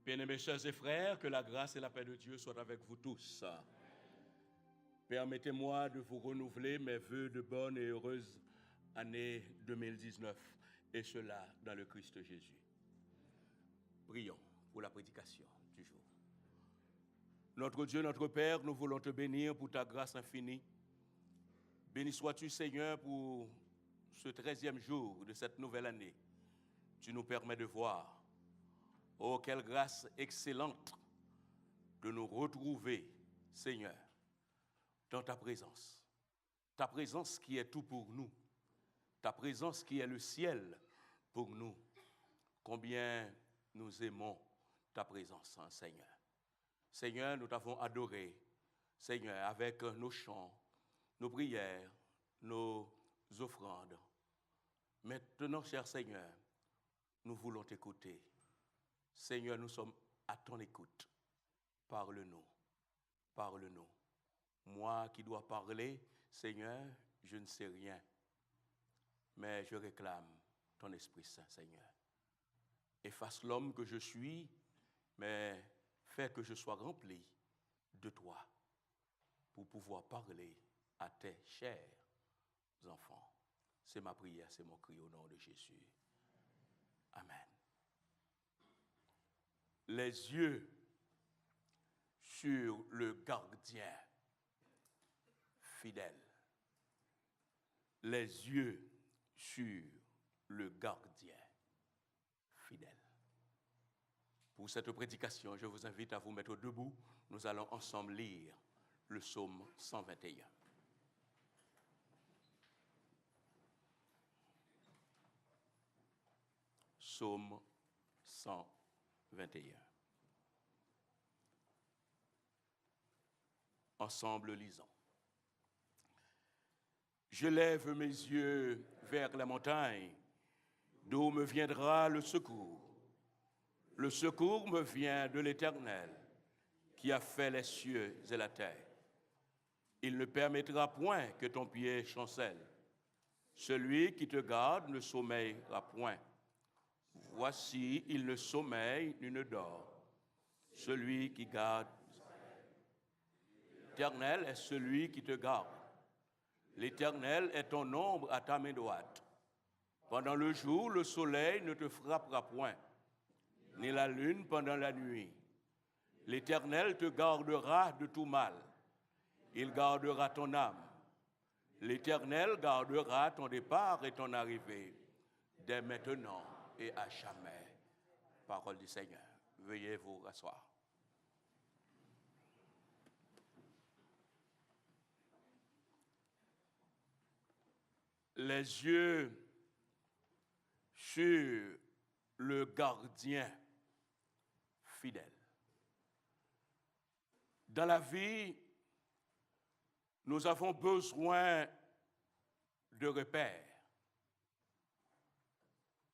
Bien-aimés sœurs et frères, que la grâce et la paix de Dieu soient avec vous tous. Permettez-moi de vous renouveler mes vœux de bonne et heureuse année 2019, et cela dans le Christ Jésus. Prions pour la prédication du jour. Notre Dieu, notre Père, nous voulons te bénir pour ta grâce infinie. Béni sois-tu, Seigneur, pour ce 13e jour de cette nouvelle année. Tu nous permets de voir. Oh, quelle grâce excellente de nous retrouver, Seigneur, dans ta présence. Ta présence qui est tout pour nous. Ta présence qui est le ciel pour nous. Combien nous aimons ta présence, hein, Seigneur. Seigneur, nous t'avons adoré, Seigneur, avec nos chants, nos prières, nos offrandes. Maintenant, cher Seigneur, nous voulons t'écouter. Seigneur, nous sommes à ton écoute. Parle-nous, parle-nous. Moi qui dois parler, Seigneur, je ne sais rien, mais je réclame ton Esprit Saint, Seigneur. Efface l'homme que je suis, mais fais que je sois rempli de toi pour pouvoir parler à tes chers enfants. C'est ma prière, c'est mon cri au nom de Jésus. Amen. Les yeux sur le gardien fidèle. Les yeux sur le gardien fidèle. Pour cette prédication, je vous invite à vous mettre debout. Nous allons ensemble lire le psaume 121. Psaume 121. Ensemble, lisons. Je lève mes yeux vers la montagne, d'où me viendra le secours. Le secours me vient de l'Éternel, qui a fait les cieux et la terre. Il ne permettra point que ton pied chancelle. Celui qui te garde ne sommeillera point. Voici, il ne sommeille ni ne dort. Celui qui garde. L'Éternel est celui qui te garde. L'Éternel est ton ombre à ta main droite. Pendant le jour, le soleil ne te frappera point, ni la lune pendant la nuit. L'Éternel te gardera de tout mal. Il gardera ton âme. L'Éternel gardera ton départ et ton arrivée, dès maintenant et à jamais. Parole du Seigneur. Veuillez vous rasseoir. Les yeux sur le gardien fidèle. Dans la vie, nous avons besoin de repères.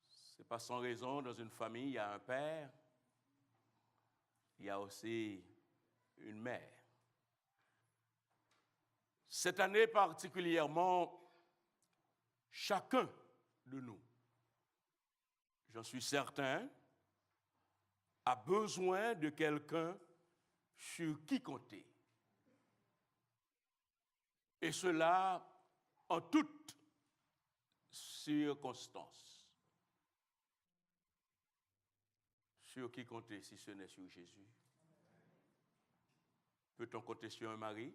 Ce n'est pas sans raison, dans une famille, il y a un père, il y a aussi une mère. Cette année particulièrement, chacun de nous, j'en suis certain, a besoin de quelqu'un sur qui compter. Et cela en toutes circonstances. Sur qui compter si ce n'est sur Jésus? Peut-on compter sur un mari?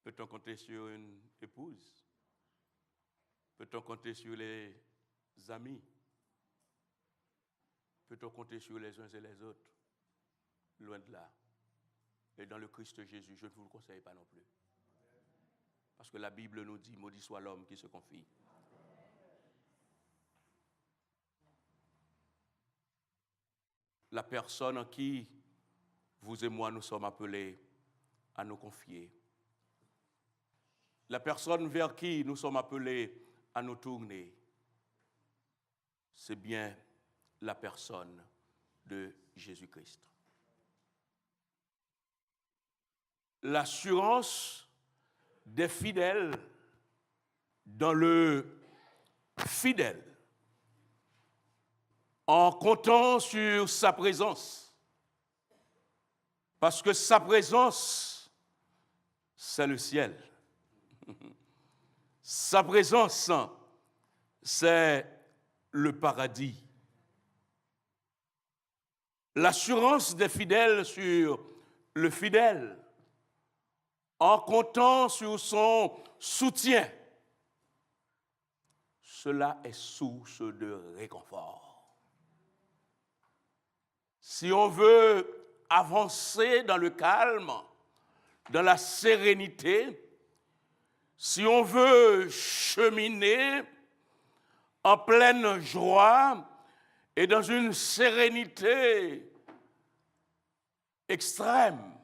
Peut-on compter sur une épouse? Peut-on compter sur les amis? Peut-on compter sur les uns et les autres? Loin de là. Et dans le Christ Jésus, je ne vous le conseille pas non plus. Parce que la Bible nous dit, maudit soit l'homme qui se confie. La personne en qui vous et moi nous sommes appelés à nous confier. La personne vers qui nous sommes appelés à nous tourner, c'est bien la personne de Jésus-Christ. L'assurance des fidèles dans le fidèle. en comptant sur sa présence. Parce que sa présence, c'est le ciel. Sa présence, c'est le paradis. L'assurance des fidèles sur le fidèle, en comptant sur son soutien, cela est source de réconfort. Si on veut avancer dans le calme, dans la sérénité, si on veut cheminer en pleine joie et dans une sérénité extrême,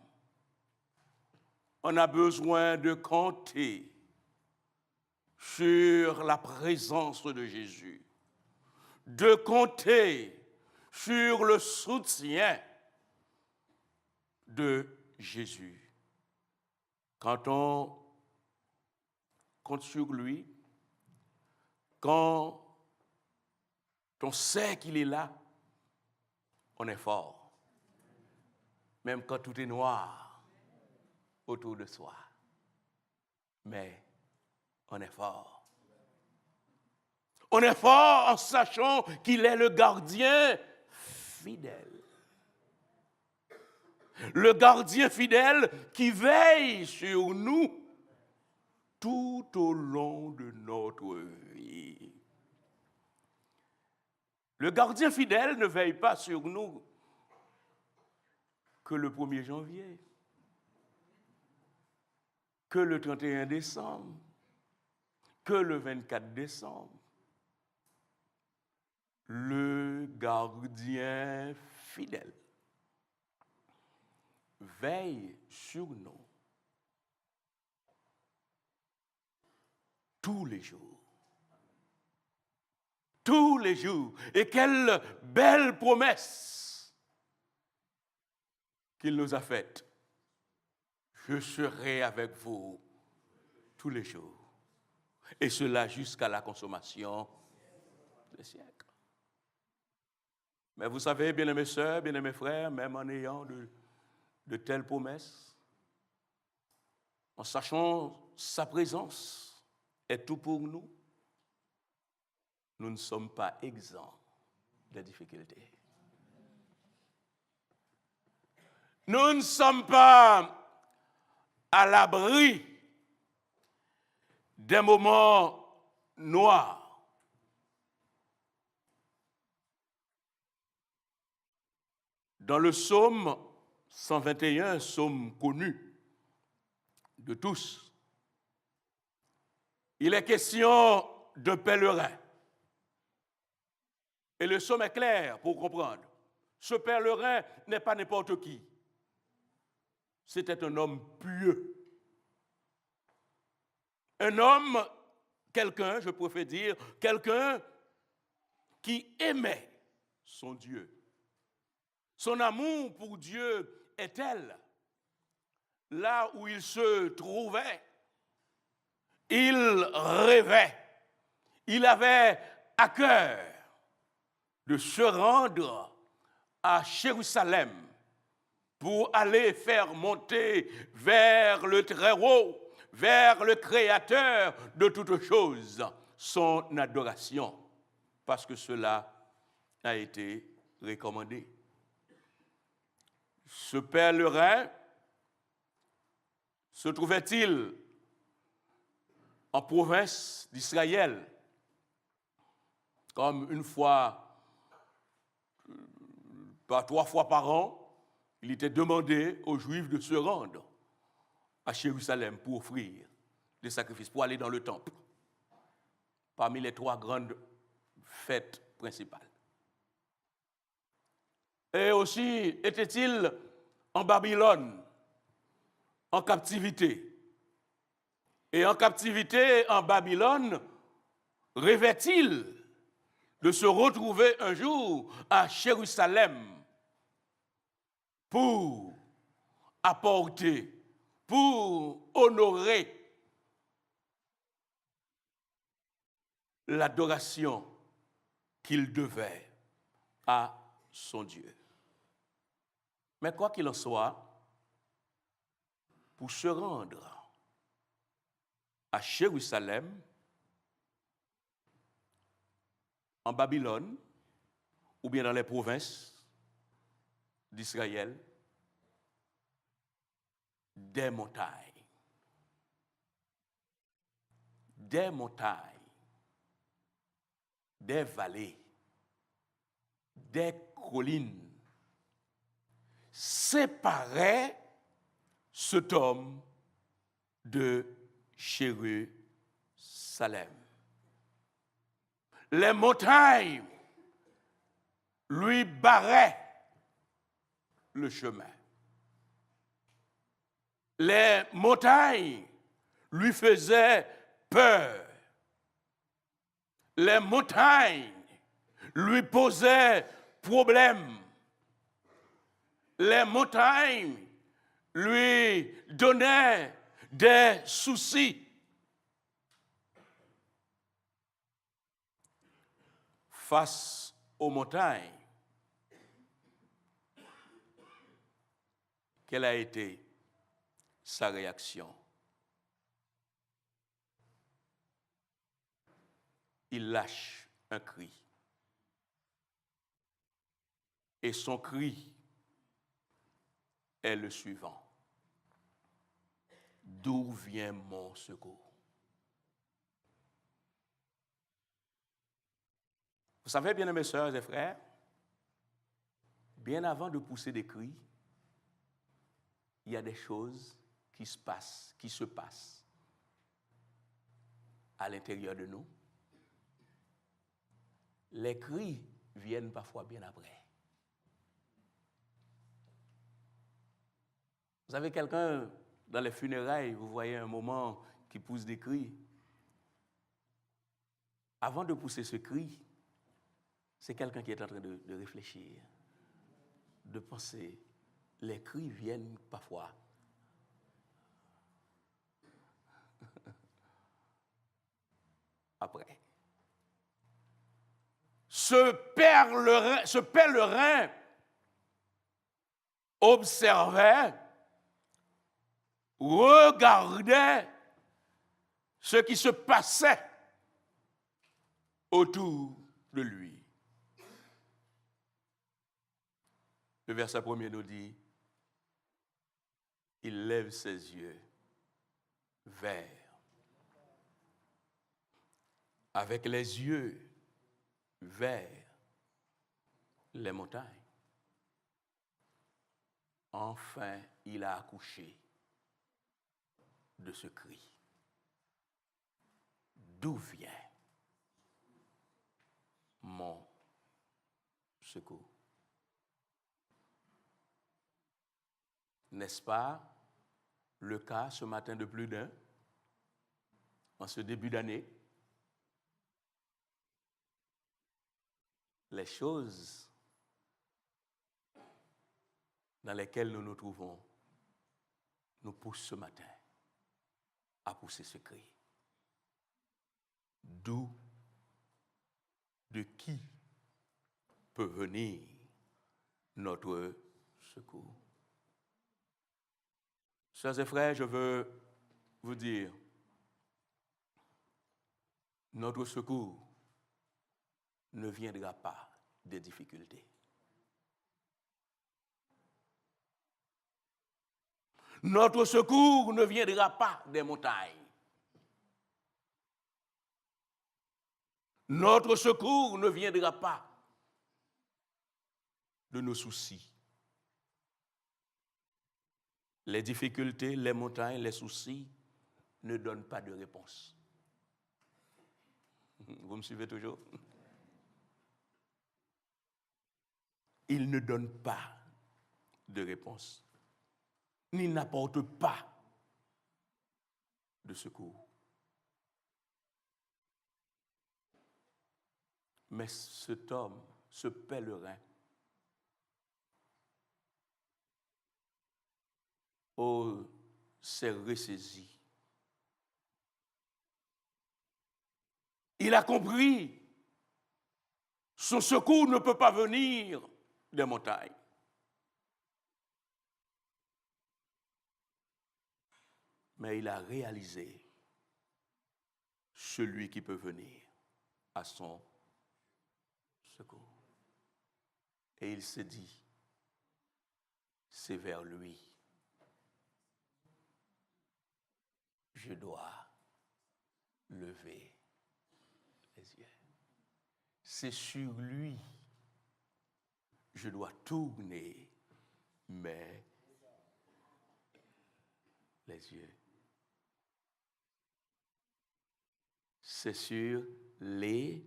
on a besoin de compter sur la présence de Jésus, de compter sur le soutien de Jésus. Quand on compte sur lui, quand on sait qu'il est là, on est fort. Même quand tout est noir autour de soi. Mais on est fort. On est fort en sachant qu'il est le gardien fidèle. Le gardien fidèle qui veille sur nous tout au long de notre vie. Le gardien fidèle ne veille pas sur nous que le 1er janvier, que le 31 décembre, que le 24 décembre. Le gardien fidèle veille sur nous tous les jours. Tous les jours. Et quelle belle promesse qu'il nous a faite. Je serai avec vous tous les jours. Et cela jusqu'à la consommation des siècles. Mais vous savez, bien-aimés sœurs, bien-aimés frères, même en ayant de telles promesses, en sachant sa présence est tout pour nous, nous ne sommes pas exempts des difficultés. Nous ne sommes pas à l'abri des moments noirs. Dans le psaume 121, psaume connu de tous, il est question de pèlerin. Et le psaume est clair pour comprendre. Ce pèlerin n'est pas n'importe qui. C'était un homme pieux. Un homme, quelqu'un, je préfère dire, quelqu'un qui aimait son Dieu. Son amour pour Dieu est tel, là où il se trouvait, il rêvait, il avait à cœur de se rendre à Jérusalem pour aller faire monter vers le Très-Haut, vers le Créateur de toutes choses, son adoration, parce que cela a été recommandé. Ce pèlerin se trouvait-il en province d'Israël, comme une fois, pas 3 fois par an, il était demandé aux Juifs de se rendre à Jérusalem pour offrir des sacrifices, pour aller dans le temple, parmi les 3 grandes fêtes principales. Et aussi, était-il en Babylone, en captivité. Et en captivité, en Babylone, rêvait-il de se retrouver un jour à Jérusalem pour apporter, pour honorer l'adoration qu'il devait à son Dieu. Mais quoi qu'il en soit, pour se rendre à Jérusalem, en Babylone, ou bien dans les provinces d'Israël, des montagnes, des vallées, des collines séparaient cet homme de Jérusalem. Les montagnes lui barraient le chemin. Les montagnes lui faisaient peur. Les montagnes lui posaient problème. Les montagnes lui donnaient des soucis. Face aux montagnes, quelle a été sa réaction? Il lâche un cri. Et son cri est le suivant. D'où vient mon secours? Vous savez, bien-aimés sœurs et frères, bien avant de pousser des cris, il y a des choses qui se passent à l'intérieur de nous. Les cris viennent parfois bien après. Vous avez quelqu'un dans les funérailles, vous voyez un moment qui pousse des cris. Avant de pousser ce cri, c'est quelqu'un qui est en train de réfléchir, de penser. Les cris viennent parfois. Après. Ce pèlerin observait, regardait ce qui se passait autour de lui. Le verset 1er nous dit, il lève ses yeux avec les yeux vers les montagnes. Enfin, il a accouché de ce cri. D'où vient mon secours? N'est-ce pas le cas ce matin de plus d'un, en ce début d'année? Les choses dans lesquelles nous nous trouvons nous poussent ce matin à pousser ce cri. D'où, de qui peut venir notre secours? Sœurs et frères, je veux vous dire, notre secours ne viendra pas des difficultés. Notre secours ne viendra pas des montagnes. Notre secours ne viendra pas de nos soucis. Les difficultés, les montagnes, les soucis ne donnent pas de réponse. Vous me suivez toujours? Ils ne donnent pas de réponse, ni n'apportent pas de secours. Mais cet homme, ce pèlerin, s'est ressaisi. Il a compris Son secours ne peut pas venir des montagnes. Mais il a réalisé celui qui peut venir à son secours. Et il se dit, c'est vers lui. Je dois lever les yeux. C'est sur lui. Je dois tourner les yeux. C'est sur l'Éternel.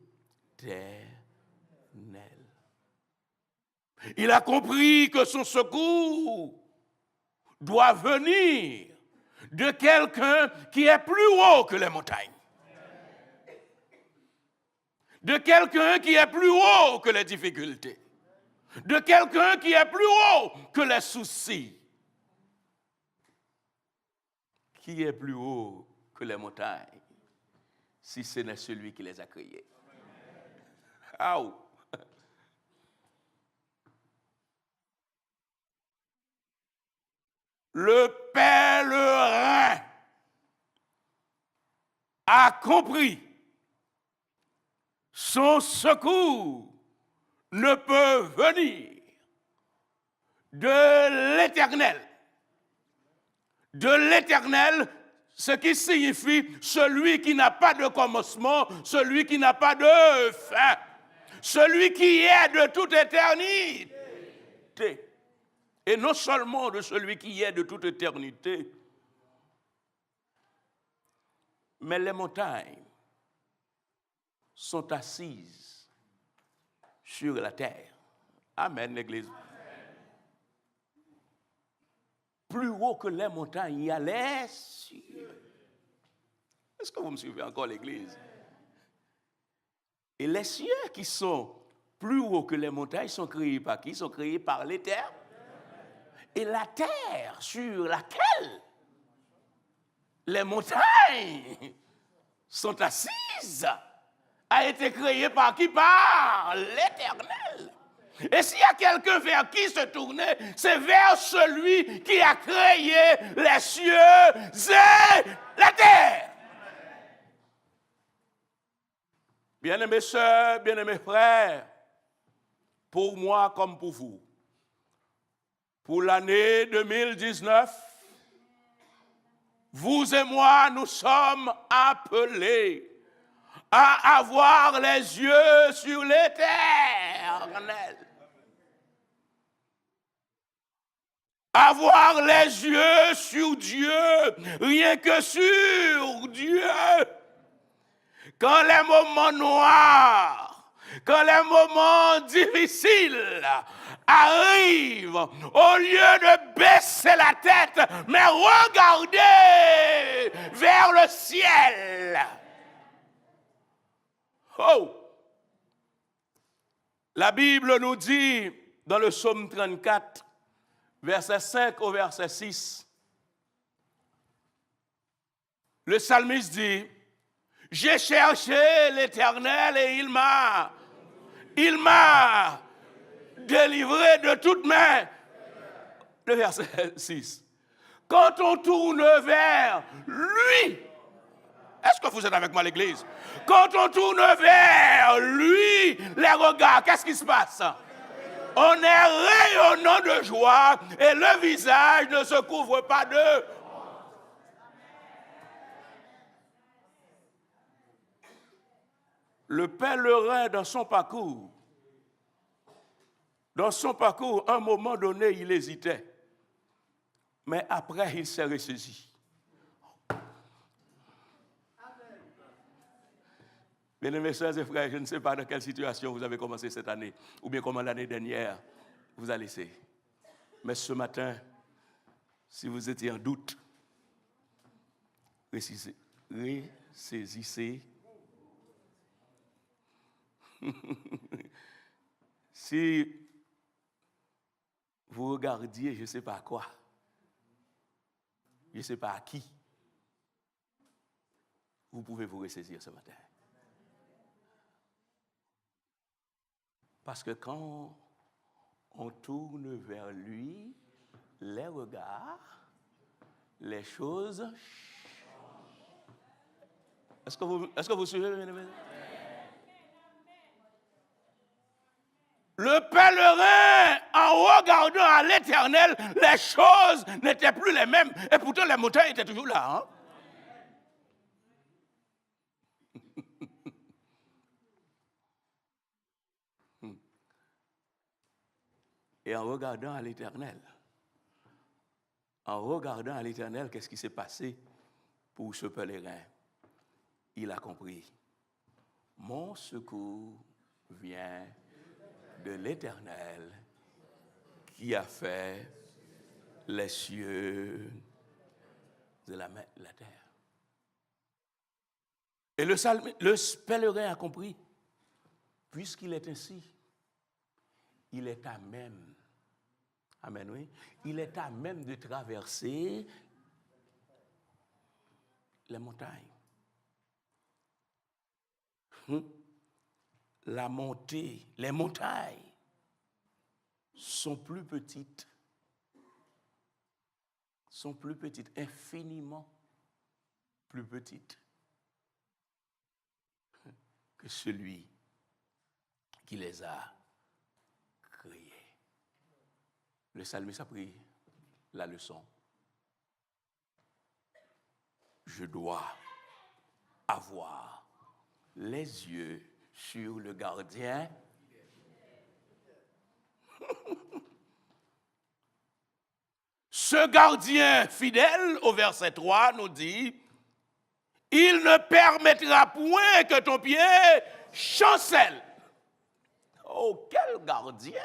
Il a compris que son secours doit venir de quelqu'un qui est plus haut que les montagnes. De quelqu'un qui est plus haut que les difficultés. De quelqu'un qui est plus haut que les soucis. Qui est plus haut que les montagnes si ce n'est celui qui les a créées? Aouh! Le pèlerin a compris son secours ne peut venir de l'Éternel. De l'Éternel, ce qui signifie celui qui n'a pas de commencement, celui qui n'a pas de fin, celui qui est de toute éternité. Et non seulement de celui qui est de toute éternité, mais les montagnes sont assises sur la terre. Amen, l'Église. Plus haut que les montagnes, il y a les cieux. Est-ce que vous me suivez encore, l'Église? Et les cieux qui sont plus hauts que les montagnes sont créés par qui? Ils sont créés par l'Éternel. Et la terre sur laquelle les montagnes sont assises a été créée par qui? Par l'Éternel. Et s'il y a quelqu'un vers qui se tourner, c'est vers celui qui a créé les cieux et la terre. Bien-aimés sœurs, bien-aimés frères, pour moi comme pour vous, pour l'année 2019, vous et moi, nous sommes appelés à avoir les yeux sur l'Éternel. Avoir les yeux sur Dieu, rien que sur Dieu. Quand les moments noirs, quand les moments difficiles arrivent, au lieu de baisser la tête, mais regarder vers le ciel. Oh! La Bible nous dit dans le psaume 34, verset 5 au verset 6, le psalmiste dit, « J'ai cherché l'Éternel et il m'a délivré de toute main. » Le verset 6. Quand on tourne vers lui, est-ce que vous êtes avec moi à l'église? Quand on tourne vers lui, les regards, qu'est-ce qui se passe? On est rayonnant de joie et le visage ne se couvre pas de... Le pèlerin dans son parcours, à un moment donné, il hésitait. Mais après, il s'est ressaisi. Bien-aimés sœurs et frères, je ne sais pas dans quelle situation vous avez commencé cette année, ou bien comment l'année dernière vous a laissé. Mais ce matin, si vous étiez en doute, ressaisissez. Si vous regardiez, je ne sais pas quoi, je ne sais pas à qui, vous pouvez vous ressaisir ce matin. Parce que quand on tourne vers lui les regards, les choses. Est-ce que vous suivez, mes amis? Le pèlerin, en regardant à l'Éternel, les choses n'étaient plus les mêmes. Et pourtant, les montagnes étaient toujours là. Hein? Et en regardant à l'Éternel, qu'est-ce qui s'est passé pour ce pèlerin? Il a compris. Mon secours vient de l'Éternel qui a fait les cieux et la terre. Et le pèlerin a compris. Puisqu'il est ainsi, il est à même. Amen, oui. Il est à même de traverser les montagnes. La montée, les montagnes sont plus petites, infiniment plus petites que celui qui les a créées. Le psalmiste a pris la leçon. Je dois avoir les yeux sur le gardien. Ce gardien fidèle, au verset 3, nous dit, il ne permettra point que ton pied chancelle. Oh, quel gardien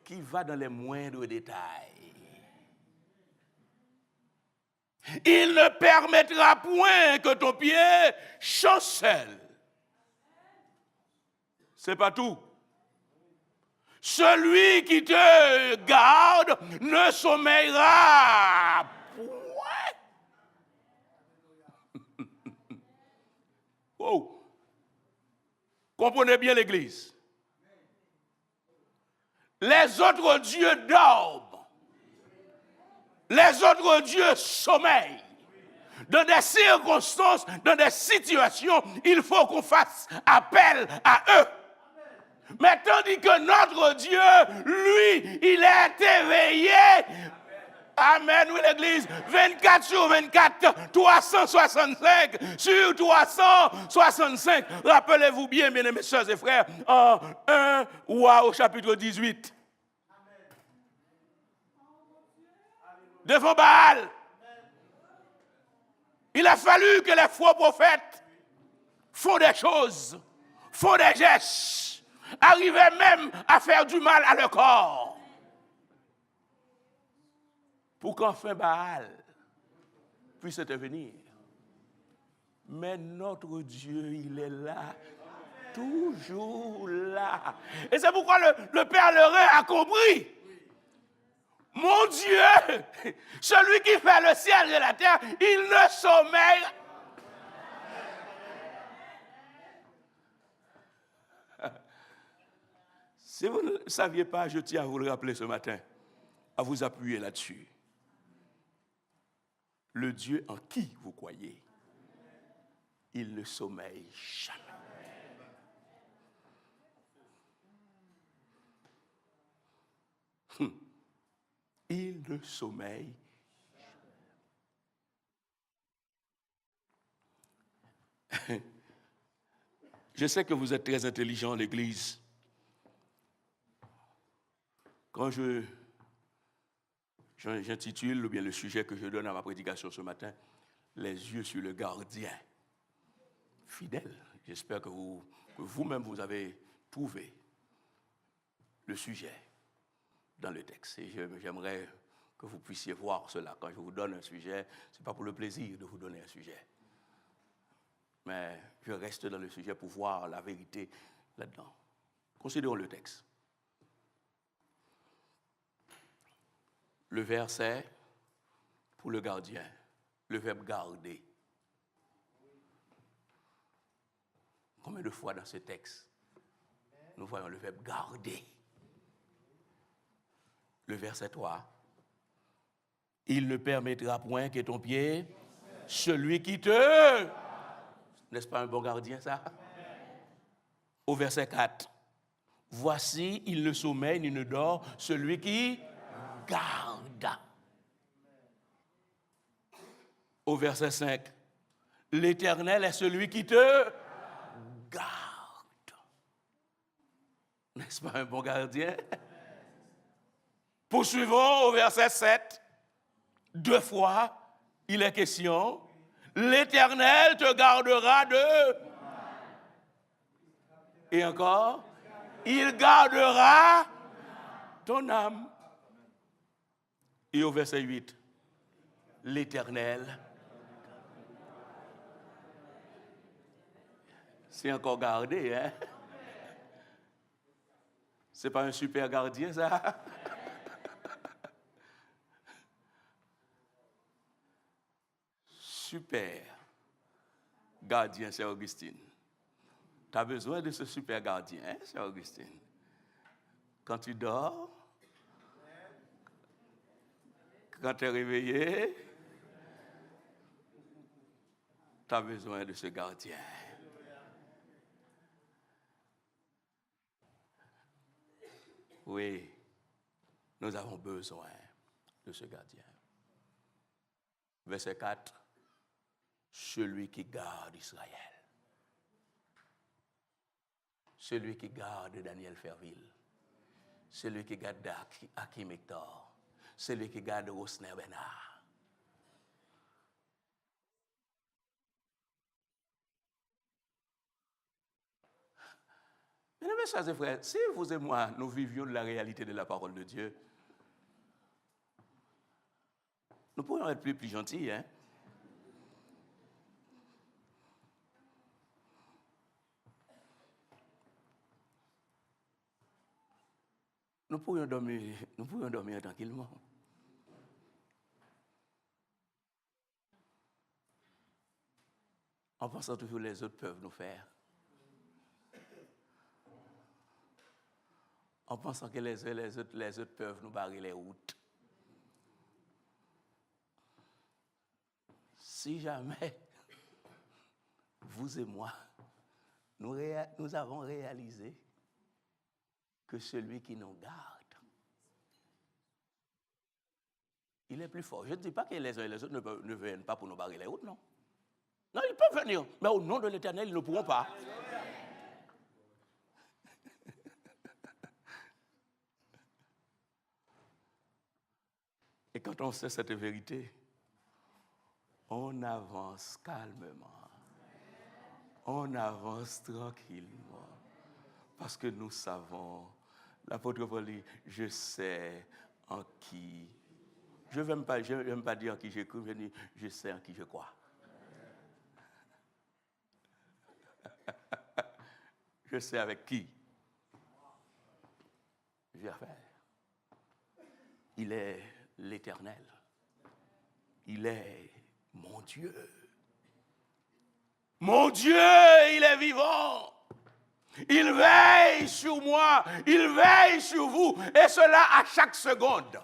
qui va dans les moindres détails. Il ne permettra point que ton pied chancelle. C'est pas tout. Celui qui te garde ne sommeillera point. Oh. Comprenez bien l'Église. Les autres dieux dorment. Les autres dieux sommeillent. Dans des circonstances, dans des situations, il faut qu'on fasse appel à eux. Mais tandis que notre Dieu, lui, il est éveillé. Amen, oui, l'Église. 24 sur 24, 365 sur 365. Rappelez-vous bien, mes sœurs et frères, en 1 Roi au chapitre 18. Devant Baal, il a fallu que les faux prophètes font des choses, font des gestes, arrivaient même à faire du mal à leur corps. Pour qu'enfin Baal puisse intervenir. Mais notre Dieu, il est là, toujours là. Et c'est pourquoi le pèlerin a compris. Mon Dieu, celui qui fait le ciel et la terre, il ne sommeille. Si vous ne saviez pas, je tiens à vous le rappeler ce matin, à vous appuyer là-dessus. Le Dieu en qui vous croyez, il ne sommeille jamais. Il ne sommeille jamais. Je sais que vous êtes très intelligents, l'Église. Quand j'intitule, ou bien le sujet que je donne à ma prédication ce matin, les yeux sur le gardien fidèle. J'espère que vous-même, vous avez trouvé le sujet dans le texte. Et j'aimerais que vous puissiez voir cela. Quand je vous donne un sujet, ce n'est pas pour le plaisir de vous donner un sujet. Mais je reste dans le sujet pour voir la vérité là-dedans. Considérons le texte. Le verset pour le gardien, le verbe garder. Combien de fois dans ce texte nous voyons le verbe garder. Le verset 3. Il ne permettra point que ton pied, celui qui te... N'est-ce pas un bon gardien, ça? Au verset 4. Voici, il ne sommeille ni ne dort, celui qui garde. Au verset 5. L'Éternel est celui qui te garde. N'est-ce pas un bon gardien? Poursuivons au verset 7. 2 fois, il est question. L'Éternel te gardera de... Et encore, il gardera ton âme. Et au verset 8, l'Éternel, c'est encore gardé, hein? C'est pas un super gardien, ça? Super gardien, c'est Augustine. Tu as besoin de ce super gardien, hein, c'est Augustine. Quand tu dors, quand tu es réveillé, tu as besoin de ce gardien. Oui, nous avons besoin de ce gardien. Verset 4, celui qui garde Israël. Celui qui garde Daniel Ferville. Celui qui garde Hakim Hector. Celui qui garde Rosner Bernard. Mesdames et chers frères, si vous et moi, nous vivions de la réalité de la parole de Dieu, nous pourrions être plus gentils, hein? Nous pourrions dormir tranquillement. En pensant toujours que les autres peuvent nous faire. En pensant que les autres peuvent nous barrer les routes. Si jamais, vous et moi, nous avons réalisé que celui qui nous garde, il est plus fort. Je ne dis pas que les uns et les autres ne viennent pas pour nous barrer les routes, non. Non, ils peuvent venir, mais au nom de l'Éternel, ils ne pourront pas. Et quand on sait cette vérité, on avance calmement. On avance tranquillement. Parce que nous savons, l'apôtre Paul dit, je sais en qui. Je ne vais pas dire en qui j'ai cru, je dis, je sais en qui je crois. Je sais avec qui j'ai affaire. Il est l'Éternel. Il est mon Dieu. Mon Dieu, il est vivant. Il veille sur moi. Il veille sur vous. Et cela à chaque seconde.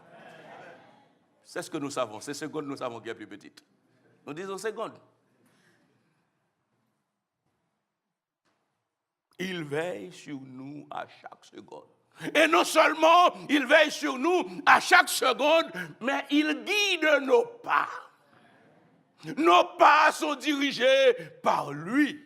C'est ce que nous savons. Ces secondes, nous savons qui est plus petite. Nous disons secondes. Il veille sur nous à chaque seconde. Et non seulement il veille sur nous à chaque seconde, mais il guide nos pas. Nos pas sont dirigés par lui.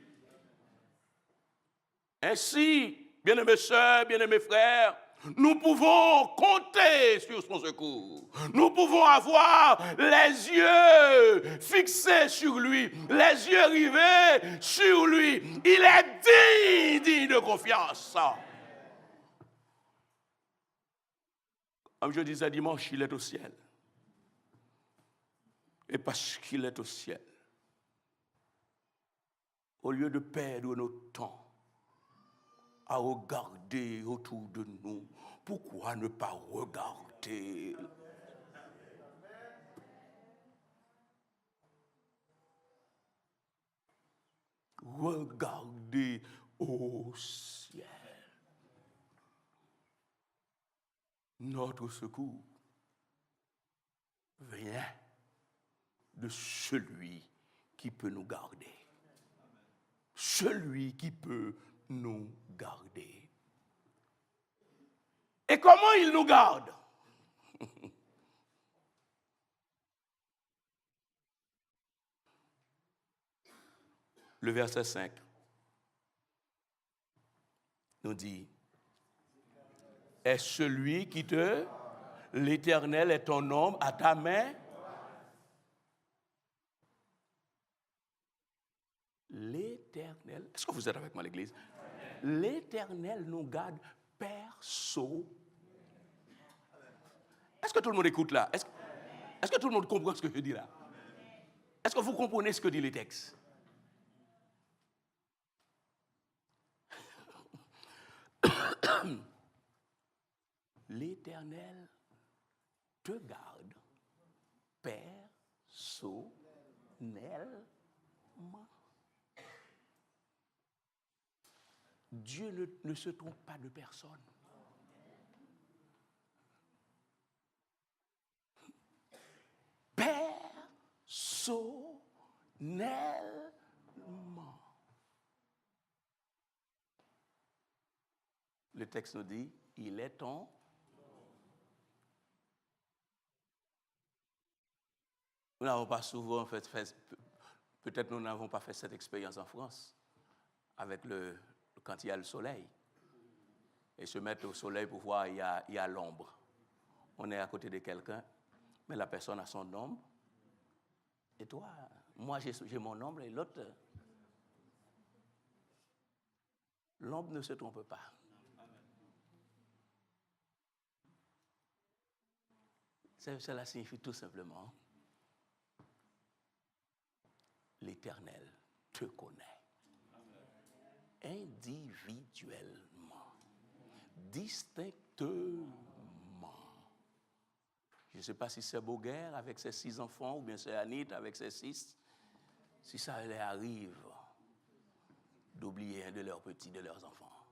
Ainsi, bien-aimés sœurs, bien-aimés frères, nous pouvons compter sur son secours. Nous pouvons avoir les yeux fixés sur lui, les yeux rivés sur lui. Il est digne de confiance. Comme je disais dimanche, il est au ciel. Et parce qu'il est au ciel, au lieu de perdre notre temps à regarder autour de nous, pourquoi ne pas regarder? Regardez au ciel. Notre secours vient de celui qui peut nous garder. Celui qui peut nous garder. Et comment il nous garde? Le verset 5 nous dit, est celui qui te, l'Éternel est ton nom à ta main. L'Éternel, est-ce que vous êtes avec moi l'église? L'Éternel nous garde perso. Est-ce que tout le monde écoute là? Est-ce que tout le monde comprend ce que je dis là? Est-ce que vous comprenez ce que dit le texte? L'Éternel te garde personnellement. Dieu ne se trompe pas de personne. Personnellement. Le texte nous dit, il est ton. Nous n'avons pas souvent fait, peut-être nous n'avons pas fait cette expérience en France, avec quand il y a le soleil. Et se mettre au soleil pour voir, il y a l'ombre. On est à côté de quelqu'un, mais la personne a son ombre. Et toi, moi j'ai mon ombre et l'autre, l'ombre ne se trompe pas. Cela signifie tout simplement, l'Éternel te connaît. Individuellement, distinctement. Je ne sais pas si c'est Boguer avec ses 6 enfants ou bien c'est Anit avec ses 6. Si ça leur arrive d'oublier un de leurs petits, de leurs enfants.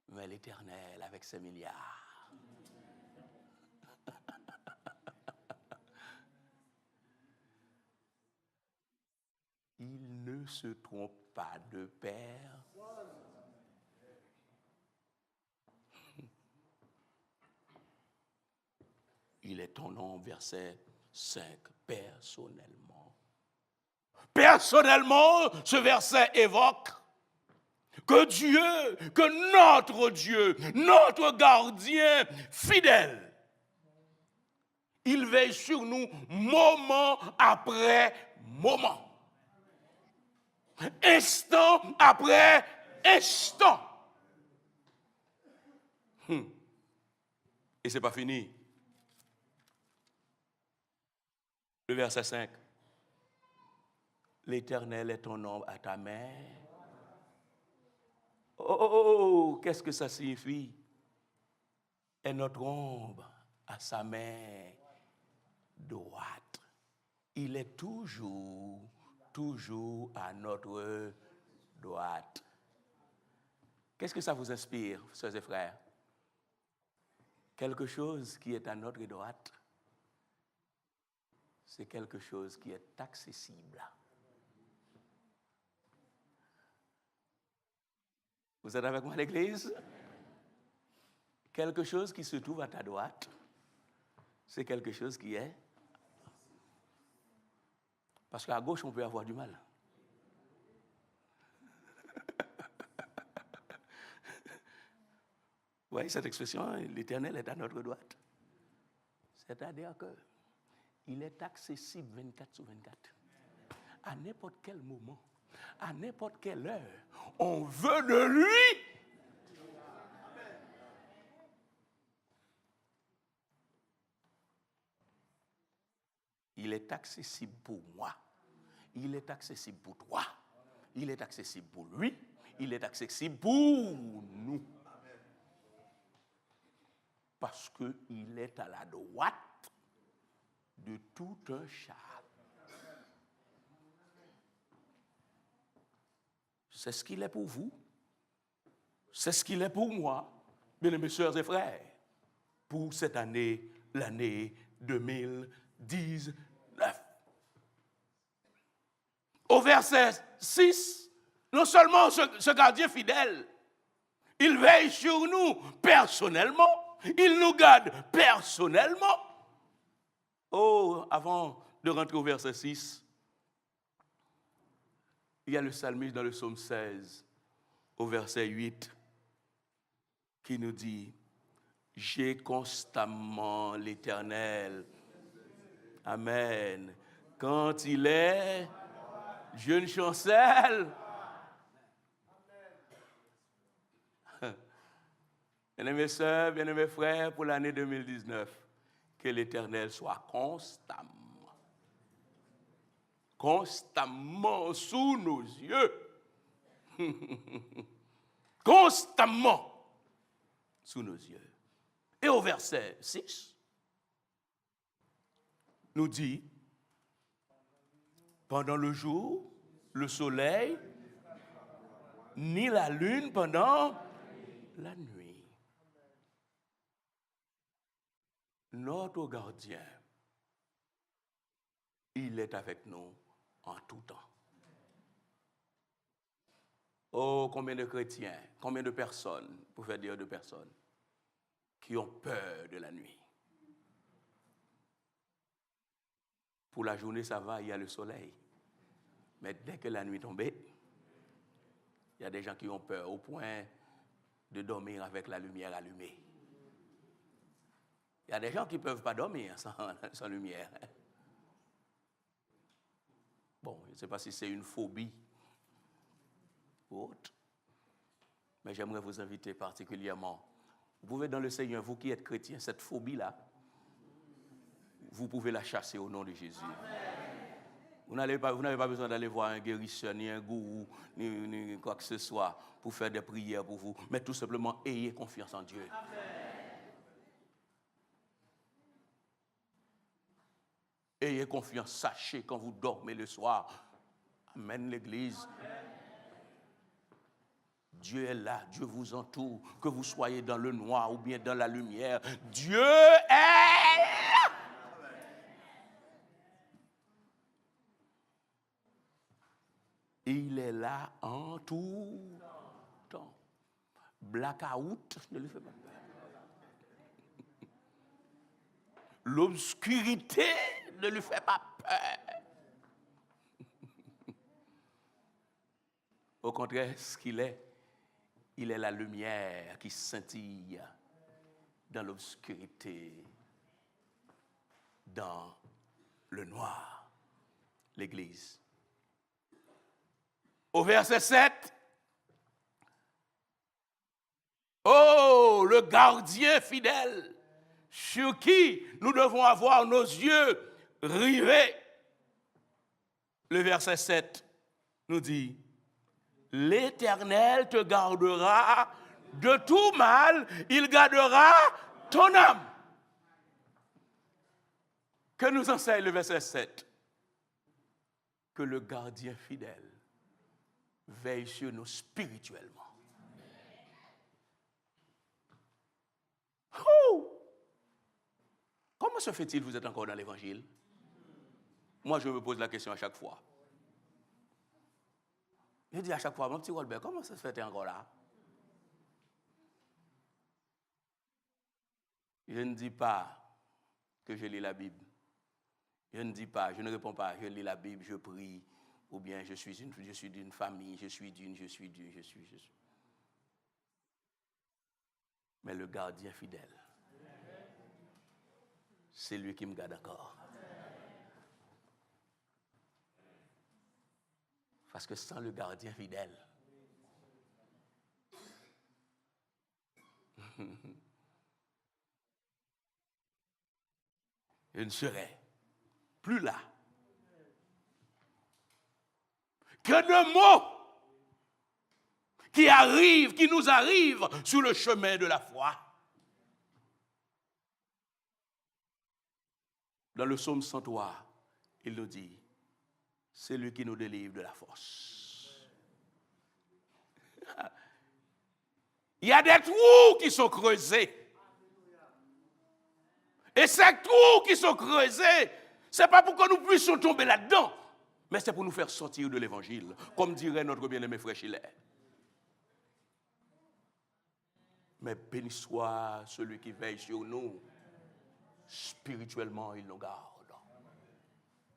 Mais l'Éternel avec ses milliards. Il ne se trompe pas de père. Il est ton nom, verset 5, personnellement. Personnellement, ce verset évoque que Dieu, que notre Dieu, notre gardien fidèle, il veille sur nous moment après moment. Instant après instant. Et c'est pas fini. Le verset 5. L'Éternel est ton ombre à ta main. Oh, qu'est-ce que ça signifie? Et notre ombre à sa main droite. Il est toujours à notre droite. Qu'est-ce que ça vous inspire, sœurs et frères? Quelque chose qui est à notre droite, c'est quelque chose qui est accessible. Vous êtes avec moi à l'église? Quelque chose qui se trouve à ta droite, c'est quelque chose qui est. Parce qu'à gauche, on peut avoir du mal. Vous voyez cette expression, l'Éternel est à notre droite. C'est-à-dire qu'il est accessible 24/24. À n'importe quel moment, à n'importe quelle heure, on veut de lui. Il est accessible pour moi. Il est accessible pour toi. Il est accessible pour lui. Il est accessible pour nous. Parce qu'il est à la droite de tout un char. C'est ce qu'il est pour vous. C'est ce qu'il est pour moi, bien aimés sœurs et frères. pour cette année, l'année 2019. Au verset 6, non seulement ce gardien fidèle, il veille sur nous personnellement, il nous garde personnellement. Oh, avant de rentrer au verset 6, il y a le psalmiste dans le psaume 16, au verset 8, qui nous dit « J'ai constamment l'Éternel. » Amen. Quand il est, je ne chancelle. Bien-aimés sœurs, bien-aimés frères, pour l'année 2019, que l'Éternel soit constamment sous nos yeux. Constamment sous nos yeux. Et au verset 6, nous dit, pendant le jour, le soleil, ni la lune pendant la nuit. Notre gardien, il est avec nous en tout temps. Oh, combien de chrétiens, combien de personnes, pour faire dire de personnes, qui ont peur de la nuit. Pour la journée, ça va, il y a le soleil. Mais dès que la nuit tombe, il y a des gens qui ont peur au point de dormir avec la lumière allumée. Il y a des gens qui ne peuvent pas dormir sans lumière. Bon, je ne sais pas si c'est une phobie ou autre, mais j'aimerais vous inviter particulièrement. Vous pouvez dans le Seigneur, vous qui êtes chrétien, cette phobie-là, vous pouvez la chasser au nom de Jésus. Vous n'avez pas besoin d'aller voir un guérisseur, ni un gourou, ni quoi que ce soit pour faire des prières pour vous, mais tout simplement ayez confiance en Dieu. Amen. Ayez confiance, sachez quand vous dormez le soir. Amen l'Église. Amen. Dieu est là, Dieu vous entoure, que vous soyez dans le noir ou bien dans la lumière. Dieu est là. Il est là en tout temps. Blackout ne lui fait pas peur. L'obscurité ne lui fait pas peur. Au contraire, ce qu'il est, il est la lumière qui scintille dans l'obscurité, dans le noir. L'Église. Au verset 7, oh, le gardien fidèle, sur qui nous devons avoir nos yeux rivés. Le verset 7 nous dit, l'Éternel te gardera de tout mal, il gardera ton âme. Que nous enseigne le verset 7? Que le gardien fidèle veille sur nous spirituellement. Comment se fait-il que vous êtes encore dans l'évangile? Moi, je me pose la question à chaque fois. Je dis à chaque fois, mon petit Robert, comment ça se fait encore là? Je ne dis pas que je lis la Bible. Je ne dis pas, je ne réponds pas, je lis la Bible, je prie, ou bien je suis d'une famille, je suis. Mais le gardien fidèle, c'est lui qui me garde encore. Parce que sans le gardien fidèle, je ne serais plus là. Que de mots qui nous arrivent sur le chemin de la foi. Dans le psaume 103, il nous dit, c'est lui qui nous délivre de la force. Il y a des trous qui sont creusés. Et ces trous qui sont creusés, ce n'est pas pour que nous puissions tomber là-dedans, mais c'est pour nous faire sortir de l'évangile, comme dirait notre bien-aimé frère Schiller. Mais béni soit celui qui veille sur nous. Spirituellement, il nous garde.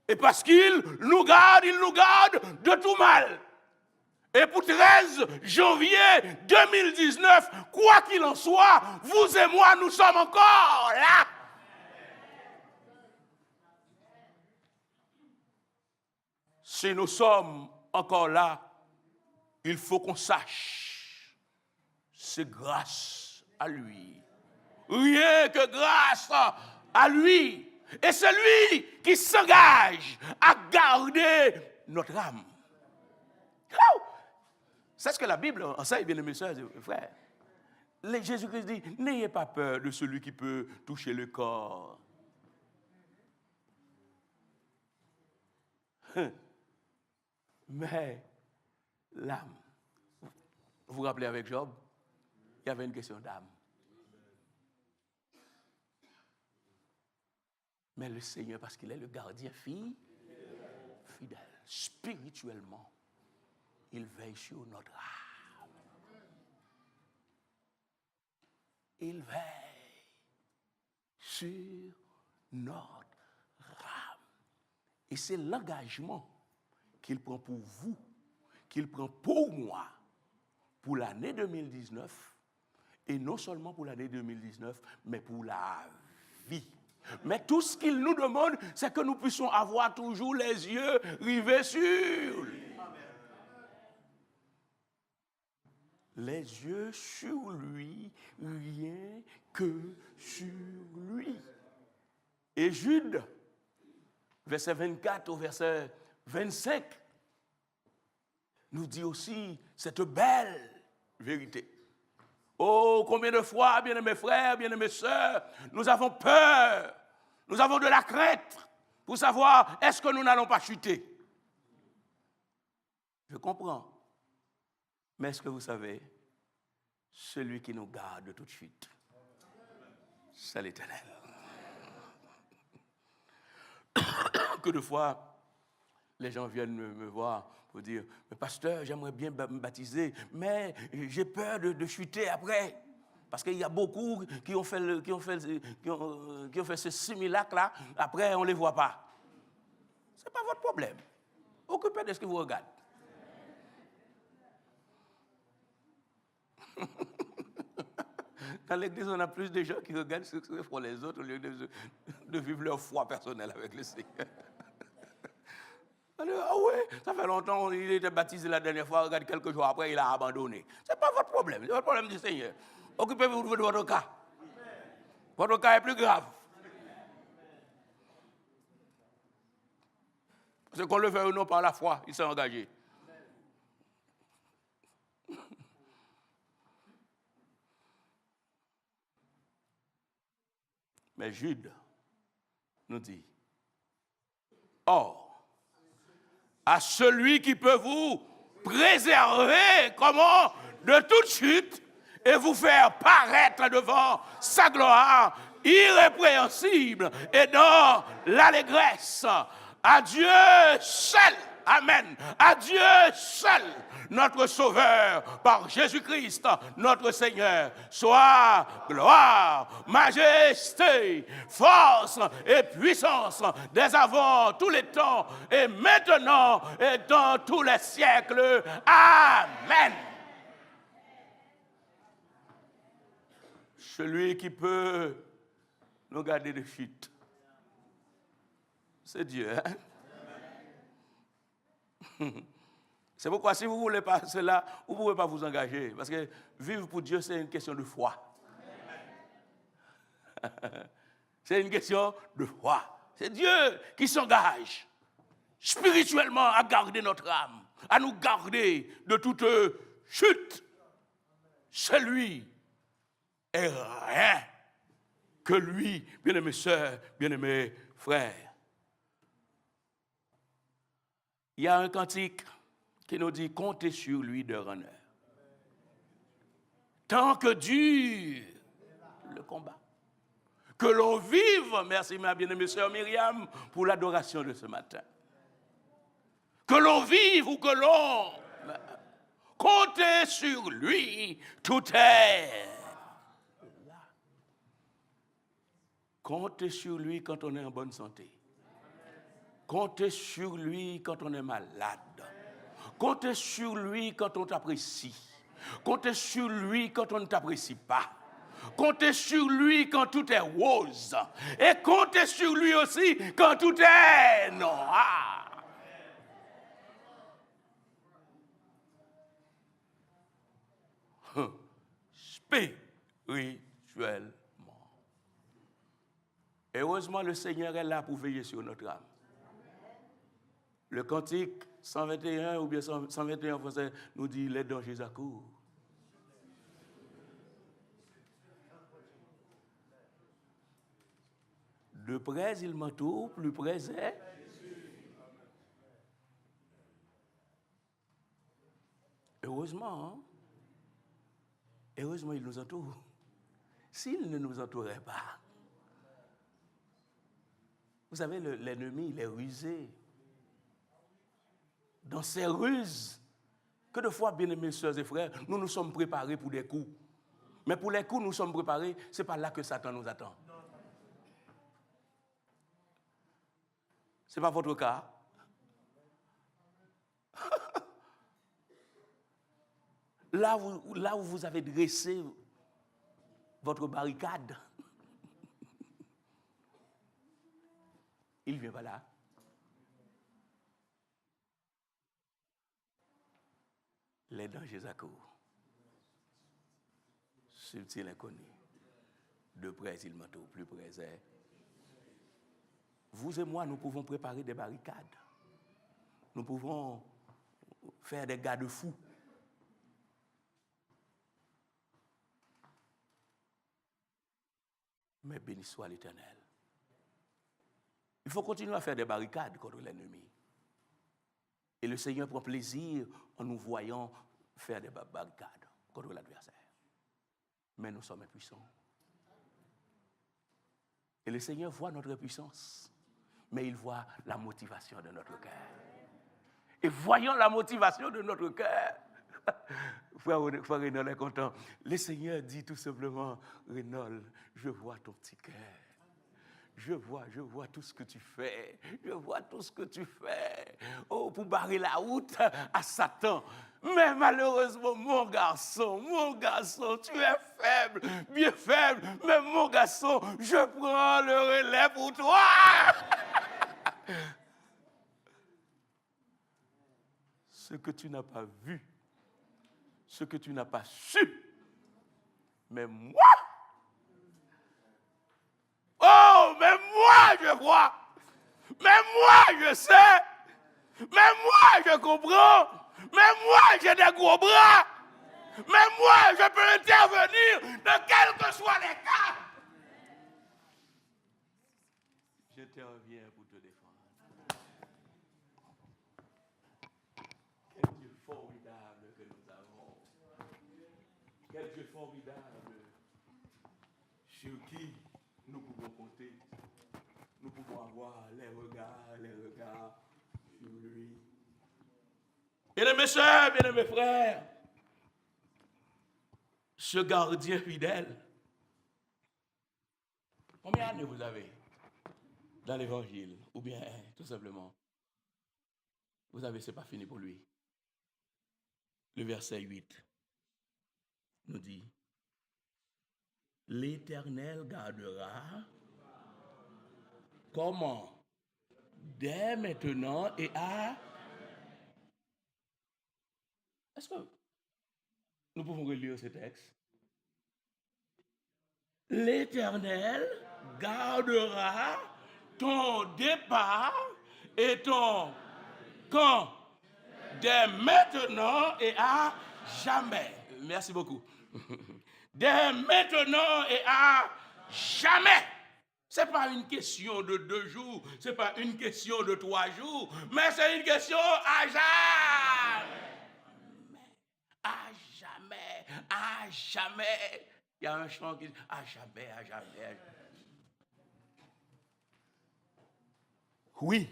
Et parce qu'il nous garde de tout mal. Et pour 13 janvier 2019, quoi qu'il en soit, vous et moi, nous sommes encore là. Si nous sommes encore là, il faut qu'on sache, c'est grâce à lui. Rien que grâce à lui. Et c'est lui qui s'engage à garder notre âme. C'est ce que la Bible enseigne, bien mes sœurs et frères. Jésus-Christ dit, n'ayez pas peur de celui qui peut toucher le corps. Mais l'âme, vous vous rappelez avec Job, il y avait une question d'âme. Mais le Seigneur, parce qu'il est le gardien fidèle, spirituellement, il veille sur notre âme. Il veille sur notre âme. Et c'est l'engagement qu'il prend pour vous, qu'il prend pour moi, pour l'année 2019, et non seulement pour l'année 2019, mais pour la vie. Mais tout ce qu'il nous demande, c'est que nous puissions avoir toujours les yeux rivés sur lui. Les yeux sur lui, rien que sur lui. Et Jude, verset 24 au verset 25, nous dit aussi cette belle vérité. Oh, combien de fois, bien-aimés frères, bien-aimés sœurs, nous avons peur, nous avons de la crainte pour savoir est-ce que nous n'allons pas chuter. Je comprends. Mais est-ce que vous savez, celui qui nous garde de toute chute, c'est l'Éternel. Que de fois, les gens viennent me voir pour dire, mais pasteur, j'aimerais bien me baptiser, mais j'ai peur de chuter après. Parce qu'il y a beaucoup qui ont fait ce simulacre-là, après on ne les voit pas. Ce n'est pas votre problème. Occupez de ce qui vous regarde. Dans l'église, on a plus de gens qui regardent ce que font les autres au lieu de vivre leur foi personnelle avec le Seigneur. Ah ouais, ça fait longtemps, il était baptisé la dernière fois, regarde, quelques jours après, il a abandonné. Ce n'est pas votre problème, c'est votre problème du Seigneur. Occupez-vous de votre cas. Votre cas est plus grave. Parce qu'on le fait ou non par la foi, il s'est engagé. Mais Jude nous dit, or, à celui qui peut vous préserver, comment, de toute chute, et vous faire paraître devant sa gloire irrépréhensible et dans l'allégresse. À Dieu seul, amen, à Dieu seul, notre Sauveur, par Jésus-Christ, notre Seigneur, soit gloire, majesté, force et puissance dès avant tous les temps et maintenant et dans tous les siècles. Amen. Celui qui peut nous garder de chute, c'est Dieu. Hein? C'est pourquoi si vous ne voulez pas cela, vous ne pouvez pas vous engager. Parce que vivre pour Dieu, c'est une question de foi. C'est une question de foi. C'est Dieu qui s'engage spirituellement à garder notre âme, à nous garder de toute chute. C'est lui et rien que lui, bien-aimés sœurs, bien-aimés frères. Il y a un cantique qui nous dit « Comptez sur lui de honneur. Tant que dure le combat. Que l'on vive, merci ma bien-aimée sœur Myriam, pour l'adoration de ce matin. Que l'on vive ou que l'on compte sur lui, tout est là. Comptez sur lui quand on est en bonne santé. Comptez sur lui quand on est malade. Comptez sur lui quand on t'apprécie. Comptez sur lui quand on ne t'apprécie pas. Comptez sur lui quand tout est rose. Et comptez sur lui aussi quand tout est noir. Spirituellement. Heureusement, le Seigneur est là pour veiller sur notre âme. Le cantique 121 ou bien 121 en français nous dit les dangers accourent. De près il m'entoure, plus près est. Heureusement, hein? Heureusement, il nous entoure. S'il ne nous entourait pas, vous savez, l'ennemi, il est rusé. Dans ces ruses, que de fois, bien-aimés sœurs et frères, nous nous sommes préparés pour des coups. Mais pour les coups, nous sommes préparés, ce n'est pas là que Satan nous attend. Ce n'est pas votre cas. Là où vous avez dressé votre barricade, il ne vient pas là. Les dangers accourent. Subtil inconnu. De près il m'entoure, plus près est. Vous et moi, nous pouvons préparer des barricades. Nous pouvons faire des garde-fous. Mais béni soit l'Éternel. Il faut continuer à faire des barricades contre l'ennemi. Et le Seigneur prend plaisir en nous voyant faire des barricades contre l'adversaire. Mais nous sommes impuissants. Et le Seigneur voit notre puissance, mais il voit la motivation de notre cœur. Et voyant la motivation de notre cœur, frère Renaud est content. Le Seigneur dit tout simplement, Renaud, je vois ton petit cœur. Je vois tout ce que tu fais. Je vois tout ce que tu fais. Oh, pour barrer la route à Satan. Mais malheureusement, mon garçon, tu es faible, bien faible. Mais mon garçon, je prends le relais pour toi. Ce que tu n'as pas vu, ce que tu n'as pas su, mais moi, je vois, mais moi je sais, mais moi je comprends, mais moi j'ai des gros bras, mais moi je peux intervenir dans quel que soit les cas. Je te reviens pour te défendre. Quel Dieu formidable que nous avons. Quel Dieu formidable sur qui nous pouvons compter. Nous pouvons avoir les regards sur lui. Bien-aimés sœurs, bien-aimés frères, ce gardien fidèle, combien d'années vous avez dans l'évangile? Ou bien, tout simplement, vous avez, c'est pas fini pour lui. Le verset 8 nous dit, l'Éternel gardera comment? Dès maintenant et à... Est-ce que nous pouvons relire ce texte? L'Éternel gardera ton départ et ton quand? Dès maintenant et à jamais. Merci beaucoup. Dès maintenant et à jamais. Ce n'est pas une question de 2 jours, ce n'est pas une question de 3 jours, mais c'est une question à jamais. À jamais, à jamais. Il y a un chant qui dit à jamais, à jamais. Oui,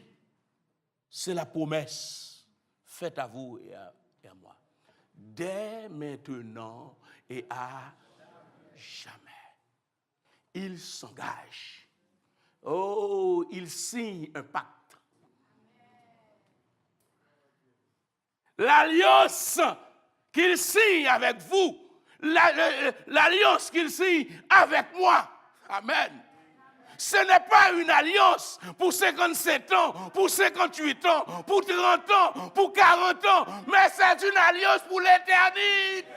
c'est la promesse faite à vous et à moi. Dès maintenant et à jamais. Il s'engage. Oh, il signe un pacte. L'alliance qu'il signe avec vous, l'alliance qu'il signe avec moi. Amen. Ce n'est pas une alliance pour 57 ans, pour 58 ans, pour 30 ans, pour 40 ans, mais c'est une alliance pour l'éternité.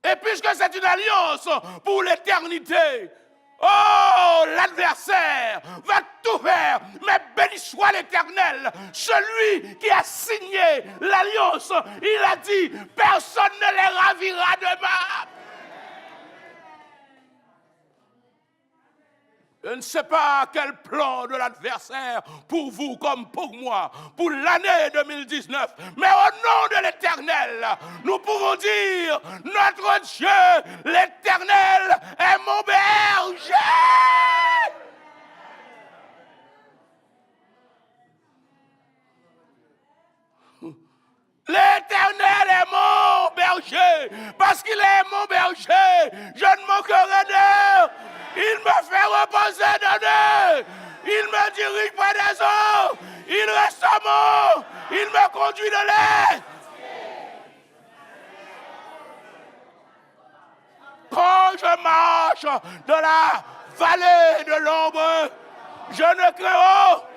Et puisque c'est une alliance pour l'éternité, oh, l'adversaire va tout faire, mais béni soit l'Éternel, celui qui a signé l'alliance. Il a dit, personne ne les ravira de ma. Je ne sais pas quel plan de l'adversaire pour vous comme pour moi, pour l'année 2019, mais au nom de l'Éternel, nous pouvons dire, notre Dieu, l'Éternel est mon berger. L'Éternel est mon berger, parce qu'il est mon berger, je ne manquerai d'eux. Il me fait reposer dans eux, il me dirige près des eaux, il reste mon, il me conduit de l'air. Quand je marche dans la vallée de l'ombre, je ne crains pas,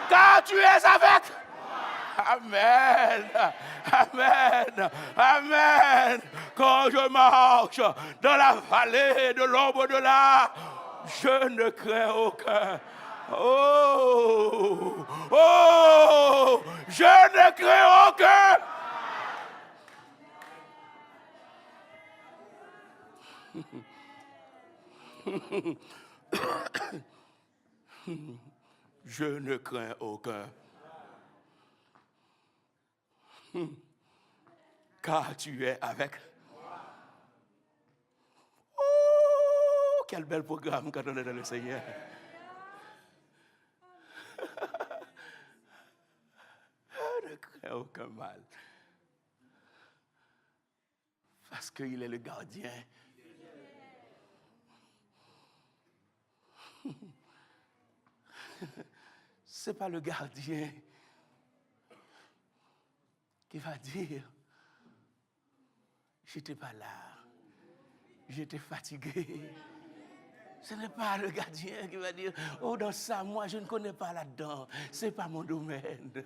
car tu es avec. Amen, amen, amen. Quand je marche dans la vallée de l'ombre de la, je ne crains aucun. Oh, oh, je ne crains aucun. Je ne crains aucun. Car tu es avec. Oh, quel bel programme quand on est dans le Seigneur. Je ne crains aucun mal. Parce qu'il est le gardien. C'est pas le gardien qui va dire, j'étais pas là, j'étais fatigué. Ce n'est pas le gardien qui va dire, oh dans ça, moi je ne connais pas là-dedans, c'est pas mon domaine.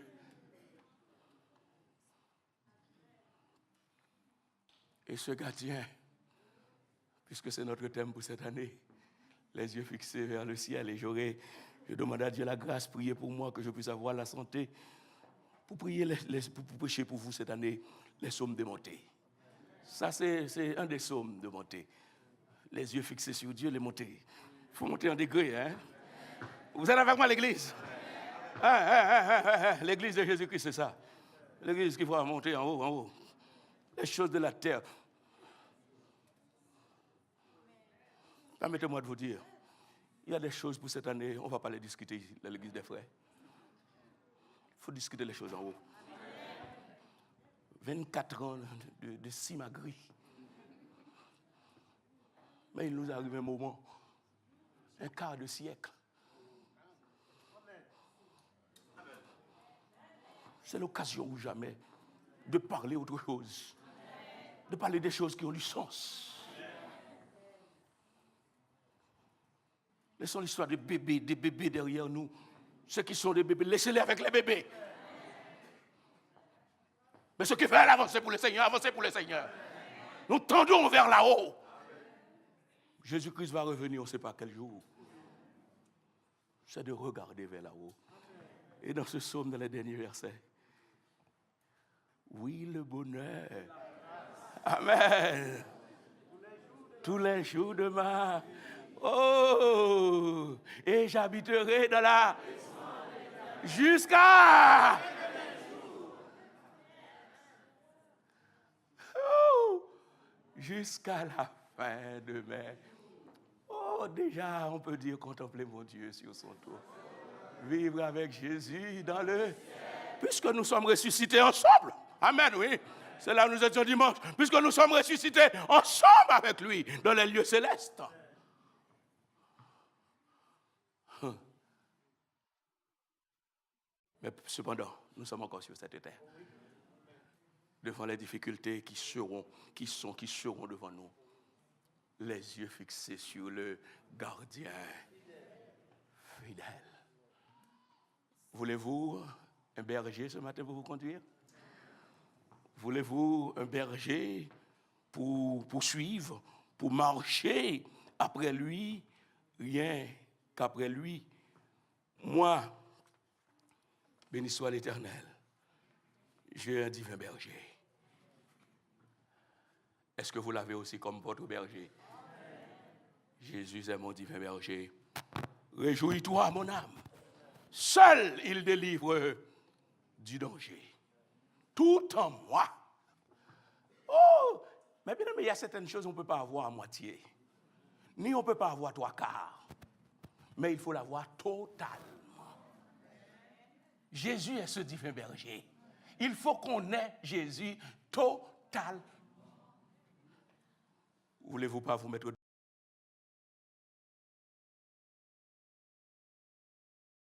Et ce gardien, puisque c'est notre thème pour cette année, les yeux fixés vers le ciel, et je demande à Dieu la grâce, prier pour moi, que je puisse avoir la santé, pour prier, pour prêcher pour vous cette année, les psaumes de montée. Ça, c'est un des psaumes de montée. Les yeux fixés sur Dieu, les montées. Il faut monter en degré, hein. Vous êtes avec moi, l'église? L'église de Jésus-Christ, c'est ça. L'église qui va monter en haut, en haut. Les choses de la terre. Permettez-moi de vous dire, il y a des choses pour cette année, on ne va pas les discuter ici, dans l'église des frères. Il faut discuter les choses en haut. 24 ans de simagrée. Mais il nous arrive un moment, un quart de siècle. C'est l'occasion ou jamais de parler autre chose, de parler des choses qui ont du sens. Laissons l'histoire des bébés derrière nous. Ceux qui sont des bébés, laissez-les avec les bébés. Mais ceux qui veulent avancer pour le Seigneur, avancez pour le Seigneur. Nous tendons vers là-haut. Jésus-Christ va revenir, on ne sait pas quel jour. C'est de regarder vers là-haut. Et dans ce psaume, dans les derniers versets, oui, le bonheur. Amen. Tous les jours de ma... Oh, et j'habiterai dans la... Jusqu'à... Oh, jusqu'à la fin de mai. Oh, Oh, déjà, on peut dire contempler mon Dieu sur son toit. Vivre avec Jésus dans le... Puisque nous sommes ressuscités ensemble. Amen, oui. C'est là où nous étions dimanche. Puisque nous sommes ressuscités ensemble avec lui dans les lieux célestes. Mais cependant, nous sommes encore sur cette terre. Devant les difficultés qui seront devant nous. Les yeux fixés sur le gardien fidèle. Voulez-vous un berger ce matin pour vous conduire? Voulez-vous un berger pour suivre, pour marcher après lui? Rien qu'après lui. Moi, béni soit l'Éternel, j'ai un divin berger. Est-ce que vous l'avez aussi comme votre berger? Jésus est mon divin berger. Réjouis-toi, mon âme. Seul il délivre du danger. Tout en moi. Oh, mais bien, il y a certaines choses qu'on ne peut pas avoir à moitié. Ni on ne peut pas avoir trois quarts. Mais il faut l'avoir totalement. Jésus est ce divin berger. Il faut qu'on ait Jésus totalement. Voulez-vous pas vous mettre